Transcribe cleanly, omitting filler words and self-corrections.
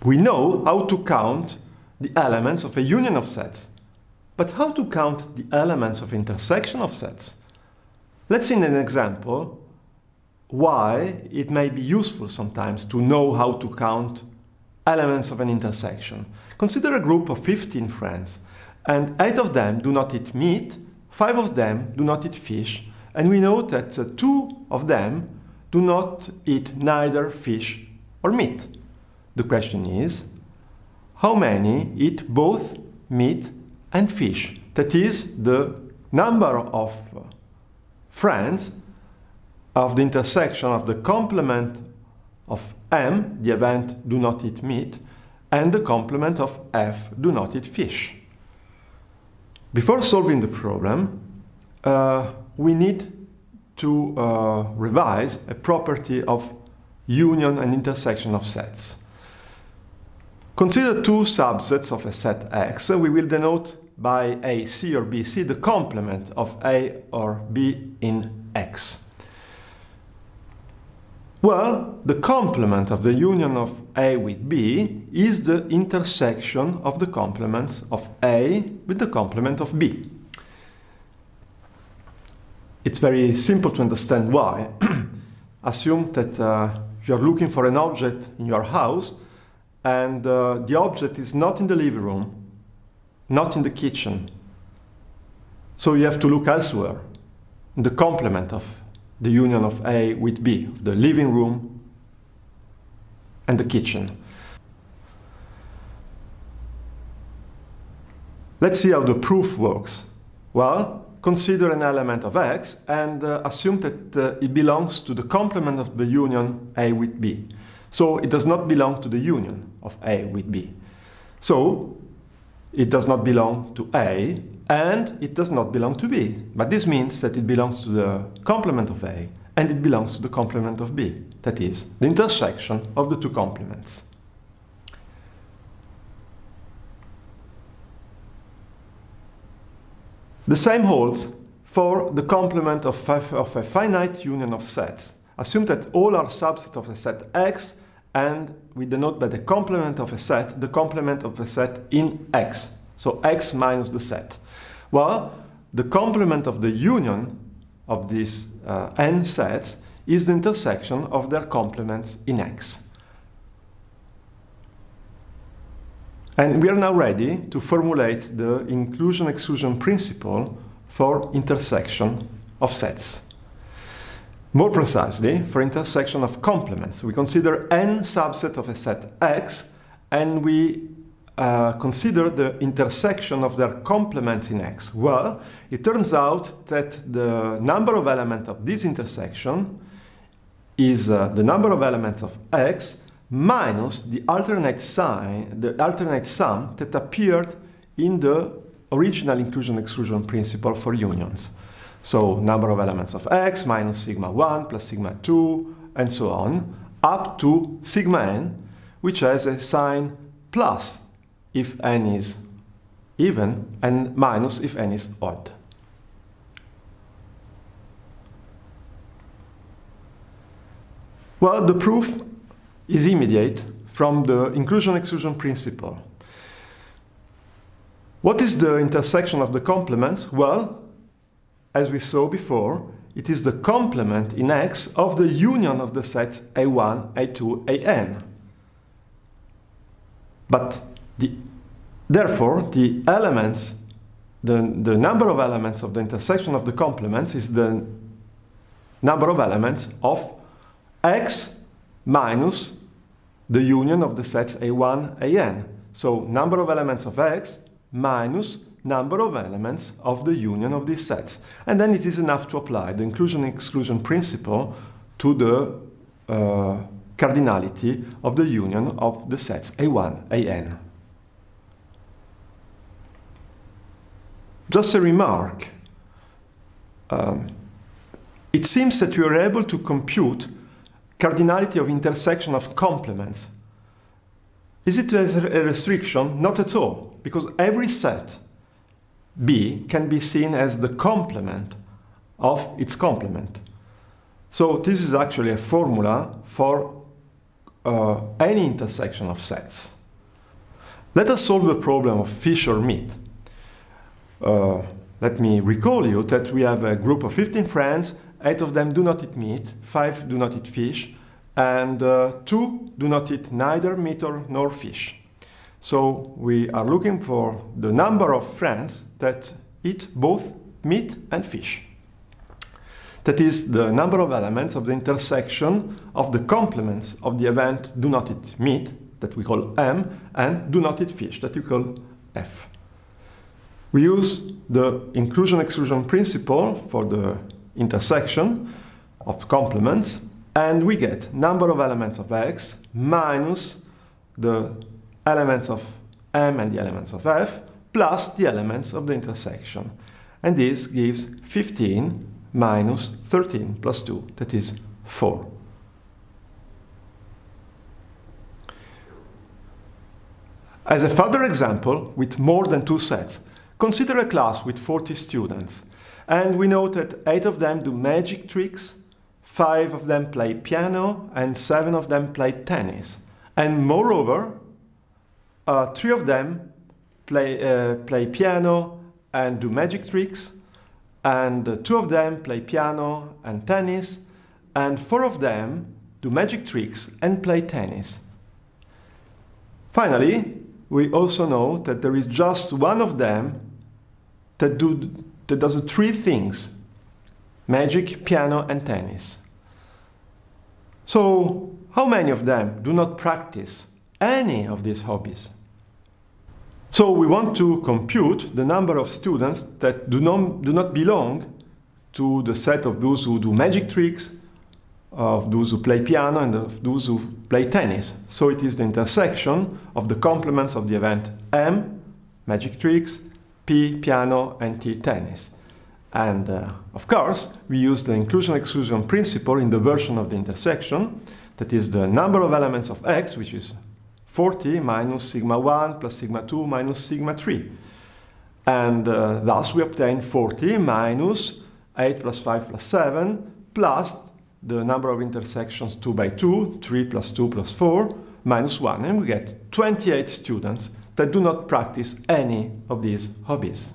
We know how to count the elements of a union of sets, but how to count the elements of intersection of sets? Let's see in an example why it may be useful sometimes to know how to count elements of an intersection. Consider a group of 15 friends, and 8 of them do not eat meat, 5 of them do not eat fish, and we know that 2 of them do not eat neither fish or meat. The question is, how many eat both meat and fish? That is, the number of friends of the intersection of the complement of M, the event do not eat meat, and the complement of F, do not eat fish. Before solving the problem, we need to revise a property of union and intersection of sets. Consider 2 subsets of a set X. We will denote by A, C or B, C the complement of A or B in X. Well, the complement of the union of A with B is the intersection of the complements of A with the complement of B. It's very simple to understand why. Assume that you're looking for an object in your house, and the object is not in the living room, not in the kitchen. So you have to look elsewhere, in the complement of the union of A with B, the living room and the kitchen. Let's see how the proof works. Well, consider an element of X and assume that it belongs to the complement of the union A with B. So it does not belong to the union of A with B. So it does not belong to A, and it does not belong to B. But this means that it belongs to the complement of A, and it belongs to the complement of B. That is, the intersection of the 2 complements. The same holds for the complement of a finite union of sets. Assume that all are subsets of a set X, and we denote by the complement of a set, the complement of a set in X. So X minus the set. Well, the complement of the union of these n sets is the intersection of their complements in X. And we are now ready to formulate the inclusion-exclusion principle for intersection of sets. More precisely, for intersection of complements, we consider n subsets of a set X, and we consider the intersection of their complements in X. Well, it turns out that the number of elements of this intersection is the number of elements of X minus the alternate sign, the alternate sum that appeared in the original inclusion-exclusion principle for unions. So number of elements of X minus sigma 1 plus sigma 2 and so on, up to sigma n, which has a sign plus if n is even and minus if n is odd. Well, the proof is immediate from the inclusion-exclusion principle. What is the intersection of the complements? Well, as we saw before, it is the complement in X of the union of the sets A1, A2, An. But therefore, the elements, the number of elements of the intersection of the complements is the number of elements of X minus the union of the sets A1, An. So number of elements of X minus number of elements of the union of these sets. And then it is enough to apply the inclusion-exclusion principle to the cardinality of the union of the sets A1, An. Just a remark. It seems that you are able to compute cardinality of intersection of complements. Is it a restriction? Not at all, because every set B can be seen as the complement of its complement. So this is actually a formula for any intersection of sets. Let us solve the problem of fish or meat. Let me recall you that we have a group of 15 friends. 8 of them do not eat meat, 5 do not eat fish, and 2 do not eat neither meat nor fish. So we are looking for the number of friends that eat both meat and fish. That is the number of elements of the intersection of the complements of the event do not eat meat, that we call M, and do not eat fish, that we call F. We use the inclusion-exclusion principle for the intersection of complements, and we get number of elements of X minus the elements of M and the elements of F plus the elements of the intersection. And this gives 15 minus 13 plus 2, that is 4. As a further example, with more than 2 sets, consider a class with 40 students. And we know that 8 of them do magic tricks, 5 of them play piano, and 7 of them play tennis. And moreover, 3 of them play piano and do magic tricks, and 2 of them play piano and tennis, and 4 of them do magic tricks and play tennis. Finally, we also know that there is just one of them that does 3 things: magic, piano, and tennis. So, how many of them do not practice any of these hobbies? So we want to compute the number of students that do not belong to the set of those who do magic tricks, of those who play piano, and of those who play tennis. So it is the intersection of the complements of the event M, magic tricks, P, piano, and T, tennis. And of course, we use the inclusion-exclusion principle in the version of the intersection, that is the number of elements of X, which is 40 minus sigma 1 plus sigma 2 minus sigma 3. And thus we obtain 40 minus 8 plus 5 plus 7 plus the number of intersections 2 by 2, 3 plus 2 plus 4, minus 1. And we get 28 students that do not practice any of these hobbies.